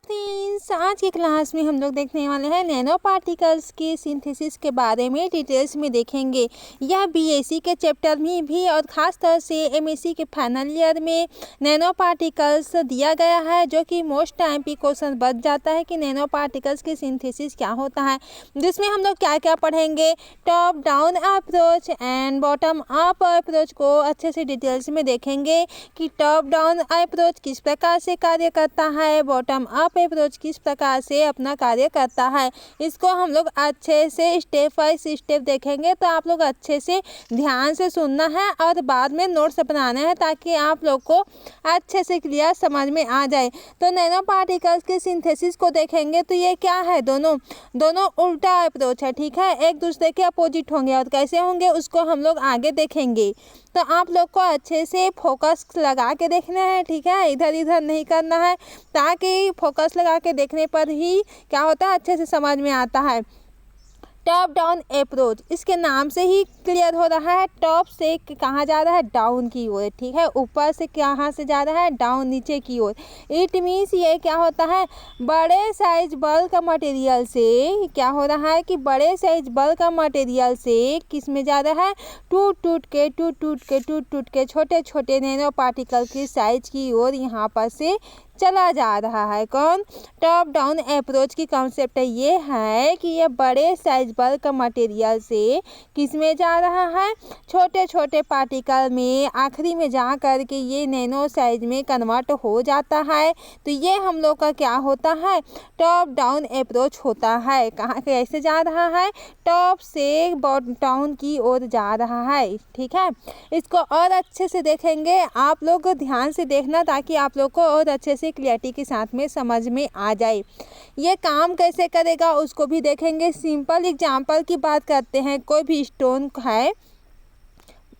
Friends, आज की class में हम लोग देखने वाले हैं नैनो पार्टिकल्स के सिंथेसिस के बारे में डिटेल्स में देखेंगे। यह बीएससी के चैप्टर में भी और ख़ास तौर से एमएससी के फाइनल ईयर में नैनो पार्टिकल्स दिया गया है, जो कि मोस्ट टाइम पे क्वेश्चन बच जाता है कि नैनो पार्टिकल्स के सिंथेसिस क्या होता है, जिसमें हम लोग क्या क्या पढ़ेंगे। Top down approach and bottom up approach को अच्छे से डिटेल्स में देखेंगे कि टॉप डाउन अप्रोच किस प्रकार से कार्य करता है, बॉटम अप अप्रोच किस प्रकार से अपना कार्य करता है। इसको हम लोग अच्छे से स्टेप बाय स्टेप देखेंगे, तो आप लोग अच्छे से ध्यान से सुनना है और बाद में नोट्स बनाना है, ताकि आप लोग को अच्छे से क्लियर समझ में आ जाए। तो नैनो पार्टिकल्स के सिंथेसिस को देखेंगे तो ये क्या है, दोनों उल्टा अप्रोच है, ठीक है, एक दूसरे के अपोजिट होंगे और कैसे होंगे उसको हम लोग आगे देखेंगे। तो आप लोग को अच्छे से फोकस लगा के देखना है, ठीक है, इधर इधर नहीं करना है, ताकि फोकस लगा के देखने पर ही क्या होता है, अच्छे से समझ में आता है। टॉप डाउन अप्रोच, इसके नाम से ही क्लियर हो रहा है, टॉप से कहाँ जा रहा है, डाउन की ओर, ठीक है, ऊपर से कहाँ से जा रहा है, डाउन, नीचे की ओर। इट मीन्स ये क्या होता है, बड़े साइज बल्क मटेरियल से क्या हो रहा है कि बड़े साइज बल्क मटेरियल से किस में जा रहा है, टूट टूट के छोटे छोटे नैनो पार्टिकल की साइज की ओर यहाँ पर से चला जा रहा है। कौन, टॉप डाउन अप्रोच की कॉन्सेप्ट ये है कि ये बड़े साइज बल्क मटेरियल से किस में जा रहा है, छोटे छोटे पार्टिकल में, आखिरी में जा कर के ये नैनो साइज में कन्वर्ट हो जाता है। तो ये हम लोग का क्या होता है, टॉप डाउन अप्रोच होता है। कहाँ कैसे जा रहा है, टॉप से डाउन की ओर जा रहा है, ठीक है। इसको और अच्छे से देखेंगे, आप लोग ध्यान से देखना, ताकि आप लोग को और अच्छे से क्लियरिटी के साथ में समझ में आ जाए। ये काम कैसे करेगा उसको भी देखेंगे। सिंपल एग्जांपल की बात करते हैं, कोई भी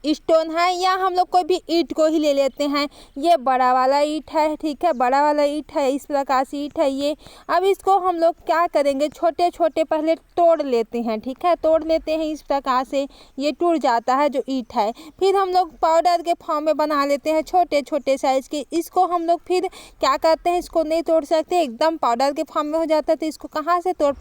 स्टोन है या हम लोग कोई भी ईंट को ही ले लेते हैं। ये बड़ा वाला ईंट है, ठीक है, बड़ा वाला ईंट है, इस प्रकार से ईंट है ये। अब इसको हम लोग क्या करेंगे, छोटे छोटे पहले तोड़ लेते हैं, ठीक है, तोड़ लेते हैं, इस प्रकार से ये टूट जाता है जो ईंट है। फिर हम लोग पाउडर के फॉर्म में बना लेते हैं छोटे छोटे साइज के। इसको हम लोग फिर क्या करते हैं, इसको नहीं तोड़ सकते, एकदम पाउडर के फॉर्म में हो जाता है, तो इसको कहाँ से तोड़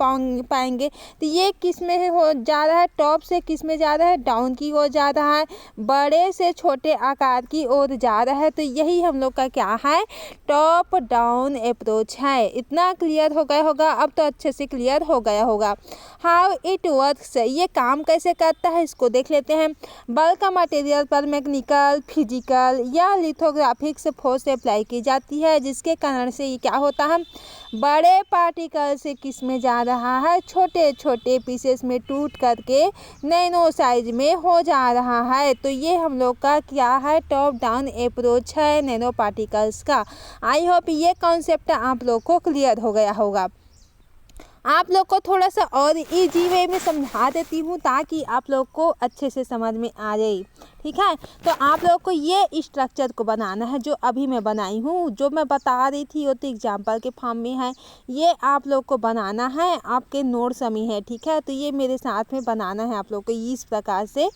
पाएंगे। तो ये किस में हो जा रहा है, टॉप से किस में जा रहा है, डाउन की ओर जा रहा है, बड़े से छोटे आकार की ओर जा रहा है। तो यही हम लोग का क्या है, टॉप डाउन अप्रोच है। इतना क्लियर हो गया होगा, अब तो अच्छे से क्लियर हो गया होगा। हाउ इट वर्क्स, ये काम कैसे करता है इसको देख लेते हैं। बल्क मटेरियल पर मैकेनिकल, फिजिकल या लिथोग्राफिक्स फोर्स अप्लाई की जाती है, जिसके कारण से ये क्या होता है, बड़े पार्टिकल से किस में जा रहा है, छोटे छोटे पीसेस में टूट करके नैनो साइज में हो जा रहा है। तो ये हम लोग का क्या है, टॉप डाउन अप्रोच है नैनो पार्टिकल्स का। आई होप ये कॉन्सेप्ट आप लोग को क्लियर हो गया होगा। आप लोग को थोड़ा सा और इजी वे में समझा देती हूँ, ताकि आप लोग को अच्छे से समझ में आ जाए, ठीक है। तो आप लोग को ये स्ट्रक्चर को बनाना है, जो अभी मैं बनाई हूँ, जो मैं बता रही थी वो तो एग्जाम्पल के फॉर्म में है। ये आप लोग को बनाना है, आपके नोट्स में है, ठीक है। तो ये मेरे साथ में बनाना है, आप लोग को इस प्रकार से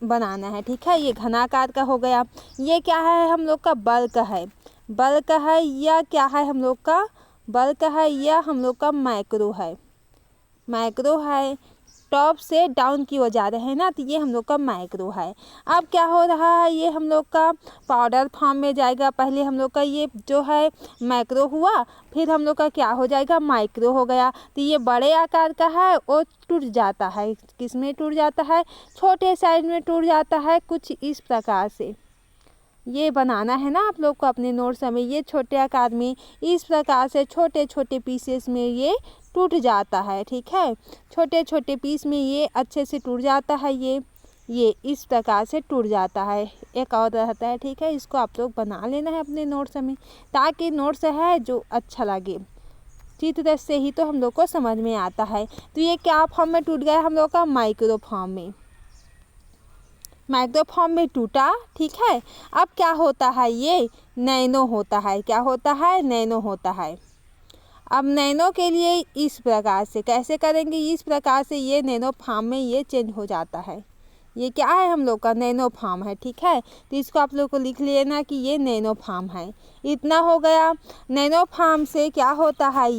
बनाना है, ठीक है। ये घनाकार का हो गया। ये क्या है, हम लोग का बल्क है, या क्या है, हम लोग का बल्क है, या हम लोग का माइक्रो है। टॉप से डाउन की ओर जा रहे हैं ना, तो ये हम लोग का माइक्रो है। अब क्या हो रहा है, ये हम लोग का पाउडर फॉर्म में जाएगा। पहले हम लोग का ये जो है माइक्रो हुआ, फिर हम लोग का क्या हो जाएगा, माइक्रो हो गया। तो ये बड़े आकार का है, और टूट जाता है, किस में टूट जाता है, छोटे साइज में टूट जाता है, कुछ इस प्रकार से। ये बनाना है ना आप लोग को अपने नोट्स में। ये छोटे आकार में इस प्रकार से छोटे छोटे पीसेस में ये टूट जाता है, ठीक है, छोटे छोटे पीस में ये अच्छे से टूट जाता है। ये इस प्रकार से टूट जाता है। एक और रहता है, ठीक है, इसको आप लोग बना लेना है अपने नोट्स में, ताकि नोट्स है जो अच्छा लगे। चित्र से ही तो हम लोग को समझ में आता है। तो ये क्या फॉर्म में टूट गया, हम लोग का माइक्रो फॉर्म में टूटा, ठीक है। अब क्या होता है, ये नैनो होता है। क्या होता है, नैनो होता है। अब नैनो के लिए इस प्रकार से कैसे करेंगे, इस प्रकार से ये नैनो फॉर्म में ये चेंज हो जाता है, ये क्या है हम लोग का नैनो फार्म है, ठीक है। तो इसको आप लोग को लिख लेना कि ये नैनो फार्म है। इतना हो गया। नैनो फार्म से क्या होता है,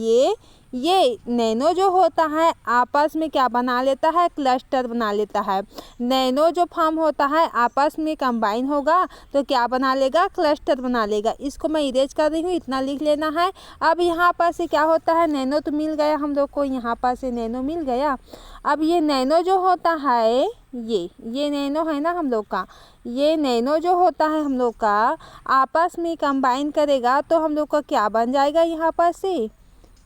ये नैनो जो होता है आपस में क्या बना लेता है, क्लस्टर बना लेता है। नैनो जो फार्म होता है आपस में कंबाइन होगा तो क्या बना लेगा, क्लस्टर बना लेगा। इसको मैं इरेज कर रही हूँ, इतना लिख लेना है। अब यहाँ पर से क्या होता है, नैनो तो मिल गया हम लोग को, यहाँ पर से नैनो मिल गया। अब ये नैनो जो होता है, ये नैनो है ना हम लोग का, ये नैनो जो होता है हम लोग का आपस में कंबाइन करेगा तो हम लोग का क्या बन जाएगा, यहाँ पर से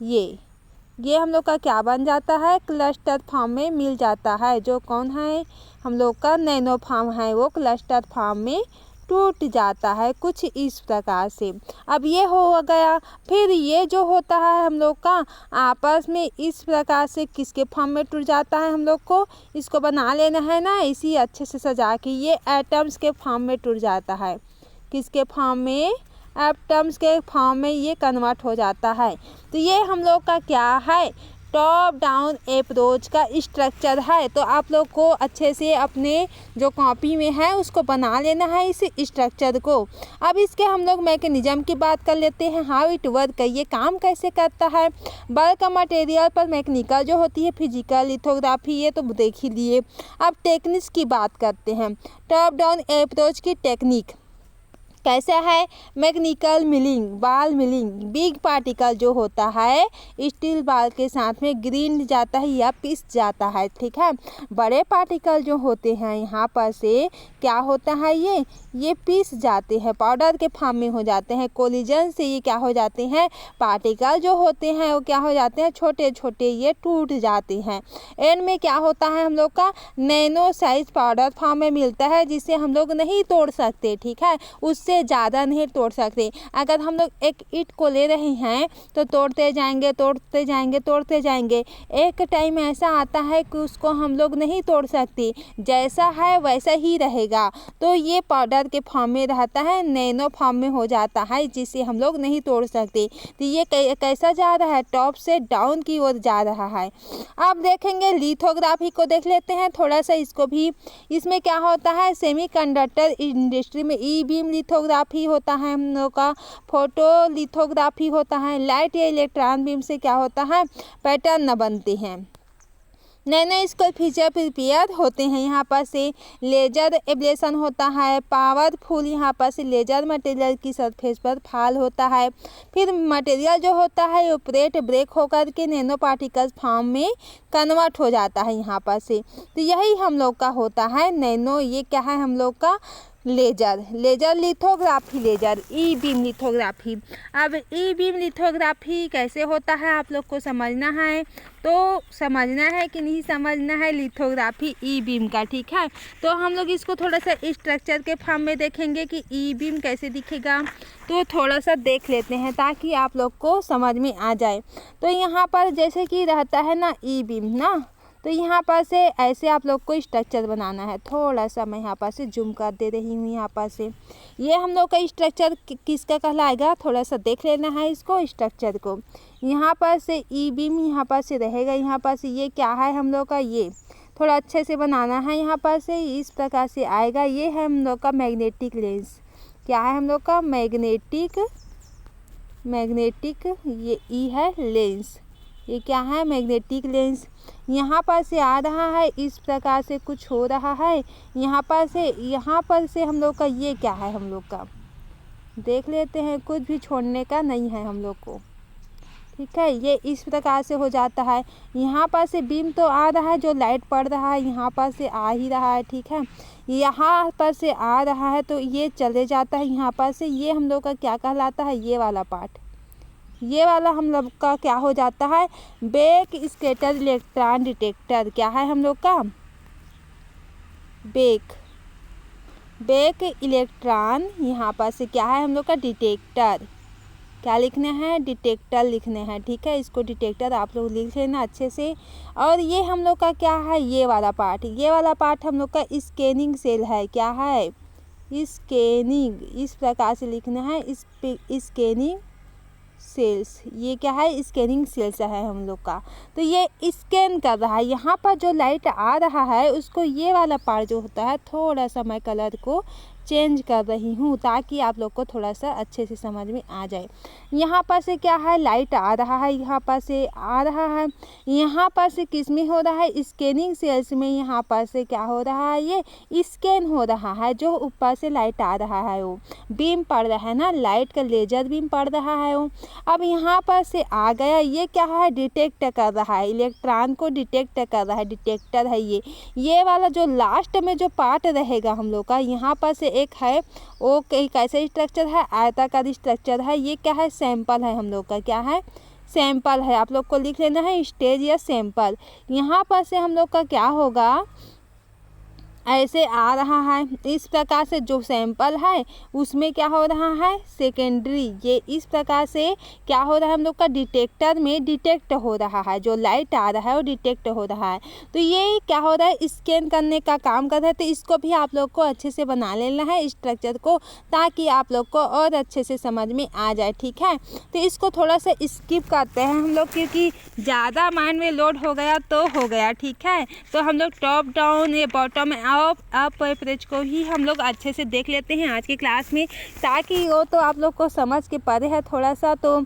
ये हम लोग का क्या बन जाता है, क्लस्टर फॉर्म में मिल जाता है। जो कौन है हम लोग का नैनो फॉर्म है वो क्लस्टर फॉर्म में टूट जाता है, कुछ इस प्रकार से। अब ये हो गया। फिर ये जो होता है हम लोग का आपस में इस प्रकार से किसके फॉर्म में टूट जाता है, हम लोग को इसको बना लेना है ना, इसी अच्छे से सजा के। ये एटम्स के फॉर्म में टूट जाता है, किसके फॉर्म में, एटम्स के फॉर्म में ये कन्वर्ट हो जाता है। तो ये हम लोग का क्या है, टॉप डाउन अप्रोच का स्ट्रक्चर है। तो आप लोग को अच्छे से अपने जो कॉपी में है उसको बना लेना है इस स्ट्रक्चर को। अब इसके हम लोग मैकेनिज्म की बात कर लेते हैं, हाउ इट वर्क, ये काम कैसे करता है। बल्क मटेरियल पर मैकेनिकल जो होती है, फिजिकल, लिथोग्राफी, ये तो देख ही लिए। अब टेक्निक्स की बात करते हैं। टॉप डाउन अप्रोच की टेक्निक कैसा है, मैकेनिकल मिलिंग, बाल मिलिंग, बिग पार्टिकल जो होता है स्टील बाल के साथ में ग्रीन जाता है या पिस जाता है, ठीक है। बड़े पार्टिकल जो होते हैं यहाँ पर से क्या होता है, ये पिस जाते हैं, पाउडर के फॉर्म में हो जाते हैं। कोलिजन से ये क्या हो जाते हैं, पार्टिकल जो होते हैं वो क्या हो जाते हैं, छोटे छोटे ये टूट जाते हैं। एंड में क्या होता है हम लोग का नैनो साइज पाउडर फॉर्म में मिलता है, जिसे हम लोग नहीं तोड़ सकते, ठीक है, उससे ज़्यादा नहीं तोड़ सकते। अगर हम लोग एक ईंट को ले रहे हैं तो तोड़ते जाएंगे तोड़ते जाएंगे तोड़ते जाएंगे, एक टाइम ऐसा आता है कि उसको हम लोग नहीं तोड़ सकते, जैसा है वैसा ही रहेगा। तो ये पाउडर के फॉर्म में रहता है, नैनो फॉर्म में हो जाता है, जिसे हम लोग नहीं तोड़ सकते। तो ये कैसा जा रहा है, टॉप से डाउन की ओर जा रहा है। अब देखेंगे लिथोग्राफी को, देख लेते हैं थोड़ा सा इसको भी। इसमें क्या होता है, सेमीकंडक्टर इंडस्ट्री में ई बीम लिथोग्राफी होता है हम लोग का, फोटो लिथोग्राफी होता है। लाइट या इलेक्ट्रॉन बीम से क्या होता है, पैटर्न बनते हैं। नैनो स्केल फीचर प्रिपेयर होते हैं, यहाँ पर से लेजर एब्लेशन होता है, पावरफुल यहाँ पर से लेजर मटेरियल की सरफेस पर फॉल होता है। फिर मटेरियल जो होता है ऑपरेट ब्रेक होकर के नैनो पार्टिकल्स फॉर्म में कन्वर्ट हो जाता है यहाँ पर से। तो यही हम लोग का होता है नैनो। ये क्या है हम लोग का, लेजर लिथोग्राफी, लेजर ई बीम लिथोग्राफी। अब ई बीम लिथोग्राफी कैसे होता है आप लोग को समझना है, तो समझना है कि नहीं समझना है लिथोग्राफी ई बीम का, ठीक है। तो हम लोग इसको थोड़ा सा स्ट्रक्चर के फॉर्म में देखेंगे कि ई बीम कैसे दिखेगा, तो थोड़ा सा देख लेते हैं ताकि आप लोग को समझ में आ जाए। तो यहाँ पर जैसे कि रहता है ना ई बीम ना, तो यहाँ पर से ऐसे आप लोग को स्ट्रक्चर बनाना है। थोड़ा सा मैं यहाँ पर से जूम कर दे रही हूँ। यहाँ पर से ये हम लोग का स्ट्रक्चर किसका कहलाएगा, थोड़ा सा देख लेना है इसको स्ट्रक्चर को। यहाँ पर से ई बीम यहाँ पर से रहेगा, यहाँ पर से ये क्या है हम लोग का, ये थोड़ा अच्छे से बनाना है। यहाँ पर से इस प्रकार से आएगा, ये है हम लोग का मैग्नेटिक लेंस। क्या है हम लोग का, मैग्नेटिक ये ई है लेंस, ये क्या है, मैग्नेटिक लेंस। यहाँ पर से आ रहा है, इस प्रकार से कुछ हो रहा है। यहाँ पर से हम लोग का ये क्या है, हम लोग का देख लेते हैं, कुछ भी छोड़ने का नहीं है हम लोग को, ठीक है। ये इस प्रकार से हो जाता है। यहाँ पर से बीम तो आ रहा है, जो लाइट पड़ रहा है यहाँ पर से आ ही रहा है, ठीक है। यहाँ पर से आ रहा है तो ये चले जाता है यहाँ पर से। ये हम लोग का क्या कहलाता है, ये वाला पार्ट, ये वाला हम लोग का क्या हो जाता है, बैक स्कैटर इलेक्ट्रॉन डिटेक्टर। क्या है हम लोग का, बैक इलेक्ट्रॉन, यहाँ पर से क्या है हम लोग का, डिटेक्टर। क्या लिखना है, डिटेक्टर लिखने हैं, ठीक है। इसको डिटेक्टर आप लोग लिख लेना अच्छे से। और ये हम लोग का क्या है, ये वाला पार्ट हम लोग का स्कैनिंग सेल है। क्या है, स्कैनिंग, इस प्रकार से लिखना है, स्कैनिंग सेल्स, ये क्या है, स्कैनिंग सेल्स है हम लोग का। तो ये स्कैन कर रहा है। यहाँ पर जो लाइट आ रहा है उसको ये वाला पार्ट जो होता है, थोड़ा सा मैं कलर को चेंज कर रही हूँ ताकि आप लोग को थोड़ा सा अच्छे से समझ में आ जाए। यहाँ पर से क्या है, लाइट आ रहा है, यहाँ पर से आ रहा है, यहाँ पर से किस में हो रहा है, स्कैनिंग सेल्स में। यहाँ पर से क्या हो रहा है, ये स्कैन हो रहा है। जो ऊपर से लाइट आ रहा है वो बीम पड़ रहा है ना, लाइट का लेजर बीम पड़ रहा है वो। अब यहाँ पर से आ गया, ये क्या है, डिटेक्ट कर रहा है, इलेक्ट्रॉन को डिटेक्ट कर रहा है, डिटेक्टर है ये वाला जो लास्ट में जो पार्ट रहेगा हम लोग का। यहाँ पर से एक है वो कैसे स्ट्रक्चर है, आयताकार स्ट्रक्चर है। ये क्या है, सैंपल है हम लोग का, क्या है, सैंपल है। आप लोग को लिख लेना है स्टेज या सैंपल। यहाँ पर से हम लोग का क्या होगा, ऐसे आ रहा है इस प्रकार से। जो सैंपल है उसमें क्या हो रहा है, सेकेंडरी, ये इस प्रकार से क्या हो रहा है, हम लोग का डिटेक्टर में डिटेक्ट हो रहा है। जो लाइट आ रहा है वो डिटेक्ट हो रहा है। तो ये क्या हो रहा है, स्कैन करने का काम कर रहा है। तो इसको भी आप लोग को अच्छे से बना लेना है स्ट्रक्चर को, ताकि आप लोग को और अच्छे से समझ में आ जाए, ठीक है। तो इसको थोड़ा सा स्किप करते हैं हम लोग, क्योंकि ज़्यादा माइंड में लोड हो गया तो हो गया, ठीक है। तो हम लोग टॉप डाउन या बॉटम अप अप्रोच को ही हम लोग अच्छे से देख लेते हैं आज की क्लास में, ताकि वो तो आप लोग को समझ के परे है। थोड़ा सा तो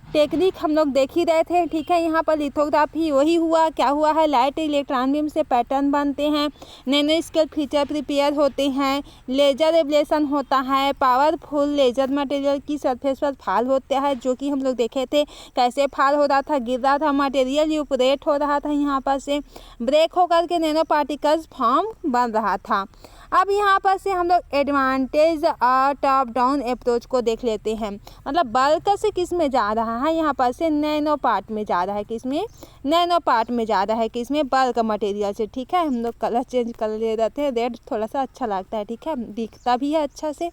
टेक्निक हम लोग देख ही रहे थे, ठीक है। यहाँ पर लिथोग्राफी वही हुआ, क्या हुआ है, लाइट इलेक्ट्रॉन बीम से पैटर्न बनते हैं, नैनो स्केल फीचर प्रिपेयर होते हैं, लेजर एब्लेशन होता है, पावरफुल लेजर मटेरियल की सरफेस पर फाल होता है, जो कि हम लोग देखे थे कैसे फाल हो रहा था, गिर रहा था मटेरियल, यूपरेट हो रहा था, यहाँ पर से ब्रेक होकर के नैनो पार्टिकल्स फॉर्म बन रहा था। अब यहाँ पर से हम लोग एडवांटेज और टॉप डाउन अप्रोच को देख लेते हैं। मतलब बल्क से किस में जा रहा है, यहाँ पर से नैनो पार्ट में जा रहा है, किस में, नैनो पार्ट में जा रहा है, किस में, बल्क मटेरियल से, ठीक है। हम लोग कलर चेंज कर ले रहते हैं, रेड थोड़ा सा अच्छा लगता है, ठीक है, दिखता भी है अच्छा से।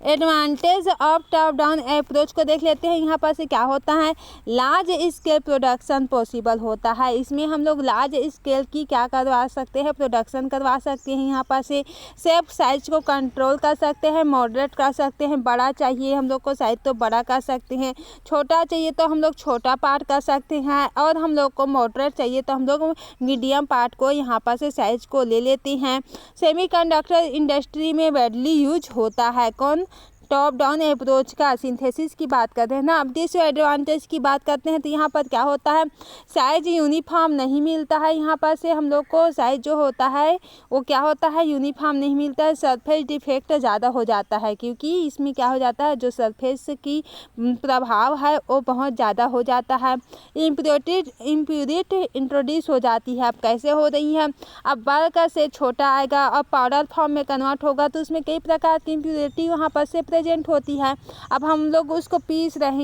Advantage of top down approach को देख लेते हैं। यहाँ पर से क्या होता है, लार्ज स्केल प्रोडक्शन पॉसिबल होता है। इसमें हम लोग लार्ज स्केल की क्या करवा सकते हैं, प्रोडक्शन करवा सकते हैं। यहाँ पर से शेप साइज को कंट्रोल कर सकते हैं, मॉडरेट कर सकते हैं। बड़ा चाहिए हम लोग को साइज तो बड़ा कर सकते हैं, छोटा चाहिए तो हम लोग छोटा पार्ट कर सकते हैं, और हम लोग को मॉडरेट चाहिए तो हम लोग मीडियम पार्ट को यहाँ पर से साइज को ले लेते हैं। सेमीकंडक्टर इंडस्ट्री में बैडली यूज होता है। कौन, टॉप डाउन अप्रोच का सिंथेसिस की बात करते हैं ना। अब डिसएडवांटेज की बात करते हैं तो यहाँ पर क्या होता है, साइज यूनिफॉर्म नहीं मिलता है। यहाँ पर से हम लोग को साइज जो होता है वो क्या होता है, यूनिफॉर्म नहीं मिलता है। सरफेस डिफेक्ट ज़्यादा हो जाता है, क्योंकि इसमें क्या हो जाता है, जो सरफेस की प्रभाव है वो बहुत ज़्यादा हो जाता है। इम्प्योरिटी इंट्रोड्यूस हो जाती है। अब कैसे हो रही है, अब बल्क से छोटा आएगा और पाउडर फॉर्म में कन्वर्ट होगा, तो उसमें कई प्रकार की इम्प्योरिटी वहाँ पर से प्रेजेंट होती है। अब हम लोग उसको पीस रहे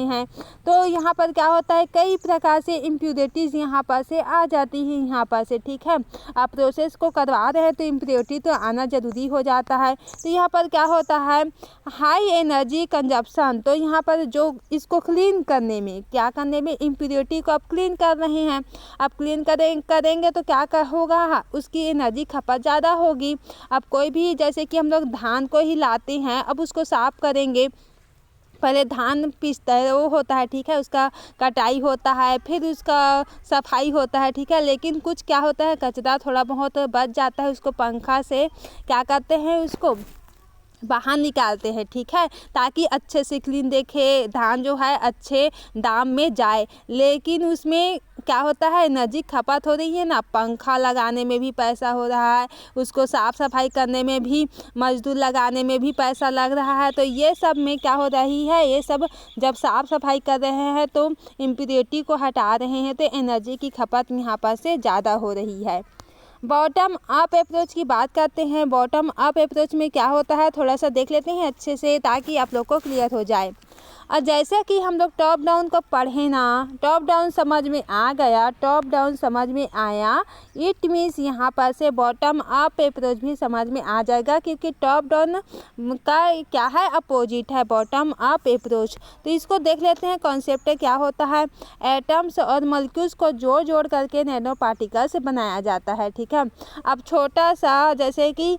हैं, तो यहाँ पर क्या होता है, कई प्रकार से इम्प्योरिटीज़ यहाँ पर से आ जाती हैं, यहाँ पर से, ठीक है। आप प्रोसेस को करवा रहे हैं तो इम्प्योरिटी तो आना ज़रूरी हो जाता है। तो यहाँ पर क्या होता है, हाई एनर्जी कंजप्शन। तो यहाँ पर जो इसको क्लीन करने में, क्या करने में, इम्प्योरिटी को आप क्लीन कर रहे हैं, आप क्लीन करेंगे तो क्या होगा, उसकी एनर्जी खपत ज़्यादा होगी। अब कोई भी, जैसे कि हम लोग धान को ही लाते हैं, अब उसको साफ़ करेंगे, पहले धान पीसता है वो होता है, ठीक है, उसका कटाई होता है, फिर उसका सफाई होता है, ठीक है। लेकिन कुछ क्या होता है, कचरा थोड़ा बहुत बच जाता है, उसको पंखा से क्या करते हैं, उसको बाहर निकालते हैं, ठीक है, ताकि अच्छे से क्लीन देखे, धान जो है अच्छे दाम में जाए। लेकिन उसमें क्या होता है, एनर्जी खपत हो रही है ना, पंखा लगाने में भी पैसा हो रहा है, उसको साफ़ सफाई करने में भी, मजदूर लगाने में भी पैसा लग रहा है। तो ये सब में क्या हो रही है, ये सब जब साफ़ सफाई कर रहे हैं तो इम्प्योरिटी को हटा रहे हैं, तो एनर्जी की खपत यहाँ पर से ज़्यादा हो रही है। बॉटम अप अप्रोच की बात करते हैं। बॉटम अप अप्रोच में क्या होता है, थोड़ा सा देख लेते हैं अच्छे से, ताकि आप लोग को क्लियर हो जाए। और जैसे कि हम लोग टॉप डाउन को पढ़े ना, टॉप डाउन समझ में आ गया, टॉप डाउन समझ में आया, इट मीन्स यहाँ पर से बॉटम अप अप्रोच भी समझ में आ जाएगा, क्योंकि टॉप डाउन का क्या है, अपोजिट है बॉटम अप अप्रोच। तो इसको देख लेते हैं कॉन्सेप्ट क्या होता है। एटम्स और मॉलिक्यूल्स को जोड़ जोड़ करके नैनो पार्टिकल्स बनाया जाता है, ठीक है। अब छोटा सा जैसे कि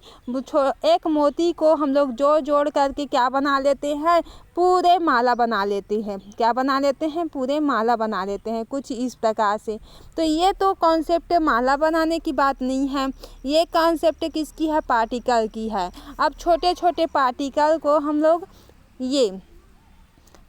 एक मोती को हम लोग जोड़ जोड़ करके क्या बना लेते हैं, पूरे माला बना लेते हैं। क्या बना लेते हैं, पूरे माला बना लेते हैं, कुछ इस प्रकार से। तो ये तो कॉन्सेप्ट माला बनाने की बात नहीं है, ये कॉन्सेप्ट किसकी है, पार्टिकल की है। अब छोटे छोटे पार्टिकल को हम लोग, ये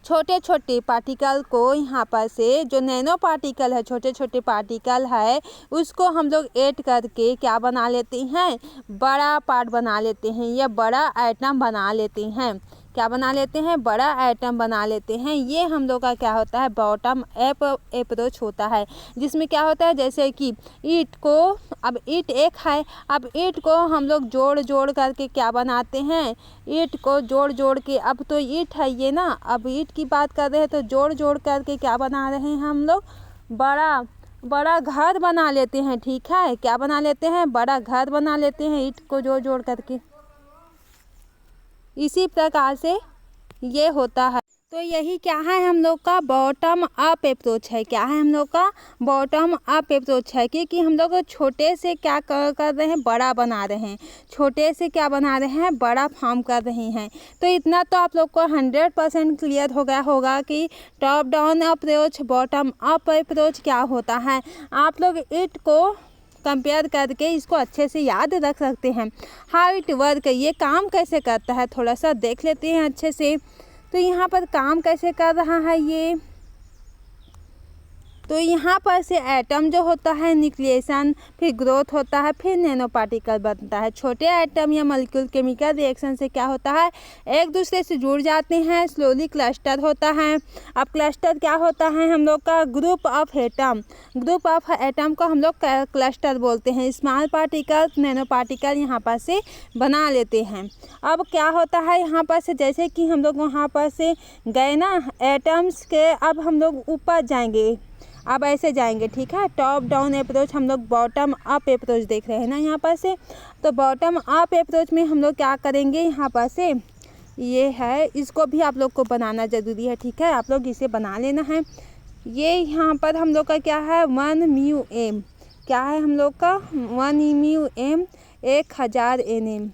छोटे छोटे पार्टिकल को यहाँ पर से जो नैनो पार्टिकल है, छोटे छोटे पार्टिकल है, उसको हम लोग ऐड करके क्या बना लेते हैं, बड़ा पार्ट बना लेते हैं, या बड़ा एटम बना लेते हैं। क्या बना लेते हैं, बड़ा एटम बना लेते हैं। ये हम लोग का क्या होता है, बॉटम अप अप्रोच होता है, जिसमें क्या होता है, जैसे कि ईंट को, अब ईंट एक है, अब ईंट को हम लोग जोड़ जोड़ करके क्या बनाते हैं, ईंट को जोड़ जोड़ के, अब तो ईंट है ये ना, अब ईंट की बात कर रहे हैं, तो जोड़ जोड़ करके क्या बना रहे हैं हम लोग, बड़ा बड़ा घर बना लेते हैं, ठीक है। क्या बना लेते हैं, बड़ा घर बना लेते हैं ईंट को जोड़ जोड़ करके। इसी प्रकार से ये होता है। तो यही क्या है, हम लोग का बॉटम अप अप्रोच है। क्या है, हम लोग का बॉटम अप अप्रोच है, क्योंकि हम लोग छोटे से क्या कर रहे हैं, बड़ा बना रहे हैं, छोटे से क्या बना रहे हैं, बड़ा फॉर्म कर रहे हैं। तो इतना तो आप लोग को 100% क्लियर हो गया होगा कि top down approach, bottom up approach क्या होता है। आप लोग इट को कंपेयर करके इसको अच्छे से याद रख सकते हैं। हाउ इट वर्क, ये काम कैसे करता है, थोड़ा सा देख लेते हैं अच्छे से। तो यहाँ पर काम कैसे कर रहा है ये, तो यहाँ पर से एटम जो होता है, न्यूक्लिएशन, फिर ग्रोथ होता है, फिर नैनो पार्टिकल बनता है। छोटे एटम या मॉलिक्यूल केमिकल रिएक्शन से क्या होता है, एक दूसरे से जुड़ जाते हैं, स्लोली क्लस्टर होता है। अब क्लस्टर क्या होता है, हम लोग का group of atom, group of atom को हम लोग क्लस्टर बोलते हैं। स्मॉल पार्टिकल, नैनो पार्टिकल यहाँ पर से बना लेते हैं। अब क्या होता है यहाँ पर से, जैसे कि हम लोग वहाँ पर से गए ना एटम्स के, अब हम लोग ऊपर जाएंगे, अब ऐसे जाएंगे, ठीक है। टॉप डाउन अप्रोच, हम लोग बॉटम अप अप्रोच देख रहे हैं ना यहाँ पर से। तो बॉटम अप अप्रोच में हम लोग क्या करेंगे, यहाँ पर से ये है, इसको भी आप लोग को बनाना ज़रूरी है, ठीक है। आप लोग इसे बना लेना है। ये यहाँ पर हम लोग का क्या है, 1 म्यू एम, क्या है हम लोग का 1 म्यू एम, 1000 NM,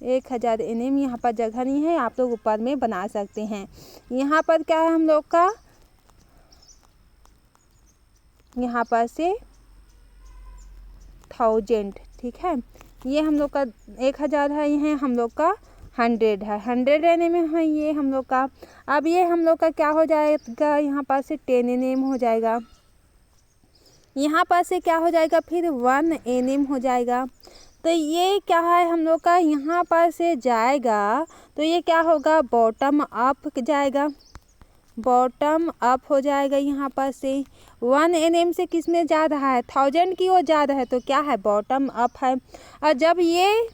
1000 NM। यहाँ पर जगह नहीं है, आप लोग ऊपर में बना सकते हैं। यहाँ पर क्या है हम लोग का, यहाँ पर से 1000, ठीक है। ये हम लोग का 1000 है, ये हम लोग का 100 है, 100 NM है ये हम लोग का। अब ये हम लोग का क्या हो जाएगा, यहाँ पर से 10 NM हो जाएगा, यहाँ पर से क्या हो जाएगा, फिर 1 NM हो जाएगा। तो ये क्या है हम लोग का, यहाँ पर से जाएगा, तो ये क्या होगा, बॉटम अप जाएगा, बॉटम अप हो जाएगा। यहाँ पर से 1 NM से किस में जा रहा है, 1000 की ओर जा रहा है, तो क्या है, बॉटम अप है। और जब ये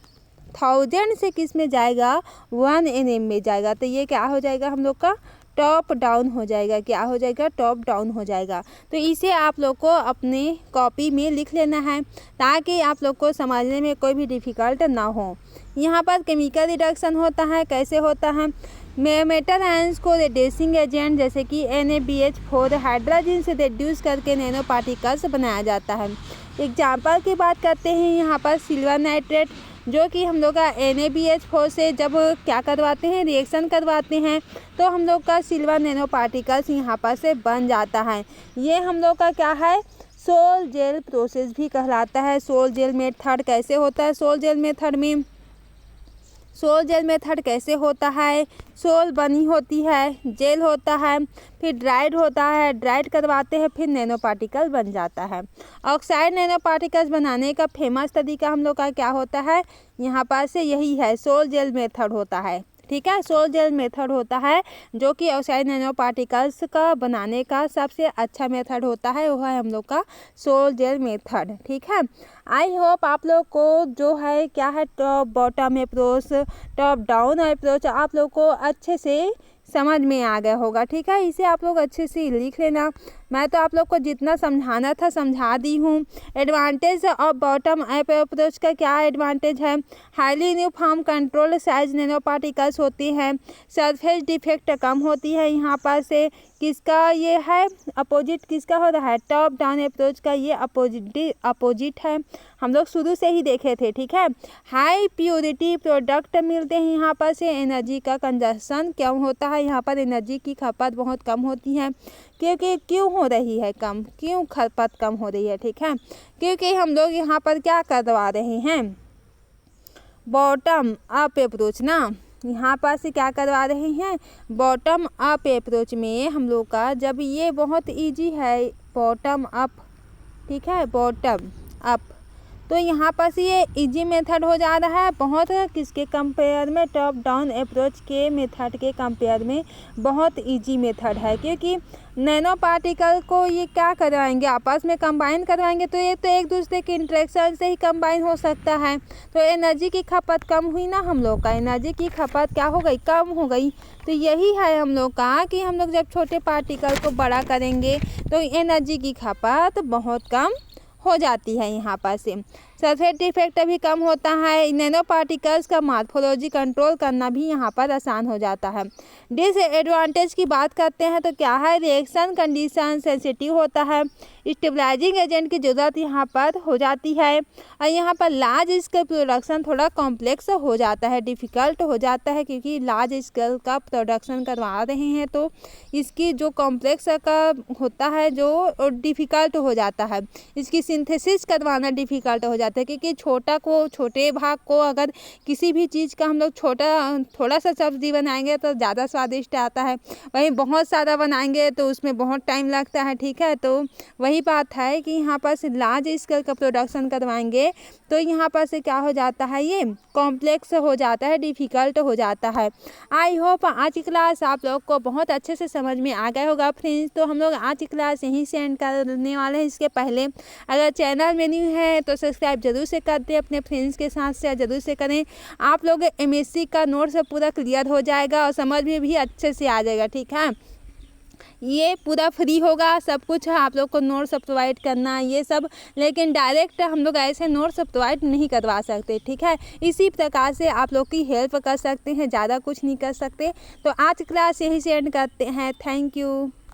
1000 से किस में जाएगा, 1 NM में जाएगा, तो ये क्या हो जाएगा हम लोग का, टॉप डाउन हो जाएगा। क्या हो जाएगा, टॉप डाउन हो जाएगा। तो इसे आप लोग को अपने कॉपी में लिख लेना है, ताकि आप लोग को समझने में कोई भी डिफ़िकल्ट ना हो। यहाँ पर केमिकल रिडक्शन होता है, कैसे होता है, मेटल आयंस को रिड्यूसिंग एजेंट जैसे कि NaBH4 हाइड्रोजन से रिड्यूस करके नैनो पार्टिकल्स बनाया जाता है। एग्जाम्पल की बात करते हैं, यहाँ पर सिल्वर नाइट्रेट, जो कि हम लोग का NaBH4 से जब क्या करवाते हैं, रिएक्शन करवाते हैं, तो हम लोग का सिल्वर नैनो पार्टिकल्स यहाँ पर से बन जाता है। ये हम लोग का क्या है, सोल जेल प्रोसेस भी कहलाता है। सोल जेल मेथड कैसे होता है, सोल जेल मेथड में, सोल जेल मेथड कैसे होता है, सोल बनी होती है, जेल होता है, फिर ड्राइड होता है, ड्राइड करवाते हैं, फिर नैनो पार्टिकल बन जाता है। ऑक्साइड नैनो पार्टिकल्स बनाने का फेमस तरीका हम लोग का क्या होता है, यहाँ पर से यही है, सोल जेल मेथड होता है, ठीक है। सोल जेल मेथड होता है जो कि ऑक्साइड नैनो पार्टिकल्स का बनाने का सबसे अच्छा मेथड होता है, वह है हम लोग का सोल जेल मेथड, ठीक है। आई होप आप लोग को जो है क्या है, top bottom approach, top down approach आप लोग को अच्छे से समझ में आ गया होगा। ठीक है, इसे आप लोग अच्छे से लिख लेना। मैं तो आप लोग को जितना समझाना था समझा दी हूँ। Advantage of bottom up approach का क्या एडवांटेज है? Highly uniform control size nano particles होती हैं, सरफेस डिफेक्ट कम होती है। यहाँ पर से किसका ये है अपोजिट, किसका हो रहा है? टॉप डाउन अप्रोच का ये अपोजिट है, हम लोग शुरू से ही देखे थे। ठीक है, हाई प्योरिटी प्रोडक्ट मिलते हैं। यहाँ पर से एनर्जी का कंजप्शन कम होता है, यहाँ पर एनर्जी की खपत बहुत कम होती है। क्योंकि क्यों हो रही है कम, क्यों खपत कम हो रही है? ठीक है, क्योंकि हम लोग यहाँ पर क्या करवा रहे हैं? बॉटम अप अप्रोच ना, यहाँ पर से क्या करवा रहे हैं? बॉटम अप अप्रोच में हम लोग का जब ये बहुत इजी है बॉटम अप, ठीक है, बॉटम अप, तो यहाँ पर से ये इजी मेथड हो जा रहा है बहुत, किसके कंपेयर में? टॉप डाउन अप्रोच के मेथड के कंपेयर में बहुत इजी मेथड है। क्योंकि नैनो पार्टिकल को ये क्या करवाएंगे? आपस में कंबाइन करवाएंगे, तो ये तो एक दूसरे के इंटरेक्शन से ही कंबाइन हो सकता है। तो एनर्जी की खपत कम हुई ना, हम लोग का एनर्जी की खपत क्या हो गई? कम हो गई। तो यही है हम लोग का कि हम लोग जब छोटे पार्टिकल को बड़ा करेंगे तो एनर्जी की खपत बहुत कम हो जाती है। यहाँ पर से सरफेस डिफेक्ट भी कम होता है। नैनो पार्टिकल्स का मॉर्फोलॉजी कंट्रोल करना भी यहाँ पर आसान हो जाता है। डिसएडवांटेज की बात करते हैं तो क्या है? रिएक्शन कंडीशन सेंसिटिव होता है, स्टेबलाइजिंग एजेंट की ज़रूरत यहाँ पर हो जाती है, और यहाँ पर लार्ज स्केल प्रोडक्शन थोड़ा कॉम्प्लेक्स हो जाता है, डिफ़िकल्ट हो जाता है। क्योंकि लार्ज स्केल का प्रोडक्शन करवा रहे हैं तो इसकी जो कॉम्प्लेक्स का होता है जो डिफ़िकल्ट हो जाता है, इसकी सिंथेसिस करवाना डिफ़िकल्ट हो जाता है। क्योंकि छोटे भाग को अगर किसी भी चीज़ का हम लोग थोड़ा सा सब्जी बनाएंगे तो ज़्यादा स्वादिष्ट आता है, वहीं बहुत सारा बनाएंगे तो उसमें बहुत टाइम लगता है। ठीक है, तो वही बात है कि यहाँ पर से लार्ज स्केल का प्रोडक्शन करवाएंगे तो यहाँ पर से क्या हो जाता है? ये कॉम्प्लेक्स हो जाता है, डिफ़िकल्ट हो जाता है। आई होप आज की क्लास आप लोग को बहुत अच्छे से समझ में आ गया होगा फ्रेंड्स। तो हम लोग आज की क्लास यहीं से एंड करने वाले हैं। इसके पहले अगर चैनल में न्यू है तो सब्सक्राइब जरूर से कर दें, अपने फ्रेंड्स के साथ शेयर जरूर से करें। आप लोग एमएससी का नोट्स पूरा क्लियर हो जाएगा और समझ में भी अच्छे से आ जाएगा। ठीक है, ये पूरा फ्री होगा, सब कुछ आप लोग को नोट्स प्रोवाइड करना ये सब, लेकिन डायरेक्ट हम लोग ऐसे नोट्स प्रोवाइड नहीं करवा सकते। ठीक है, इसी प्रकार से आप लोग की हेल्प कर सकते हैं, ज़्यादा कुछ नहीं कर सकते। तो आज क्लास यहीं से एंड करते हैं। Thank you.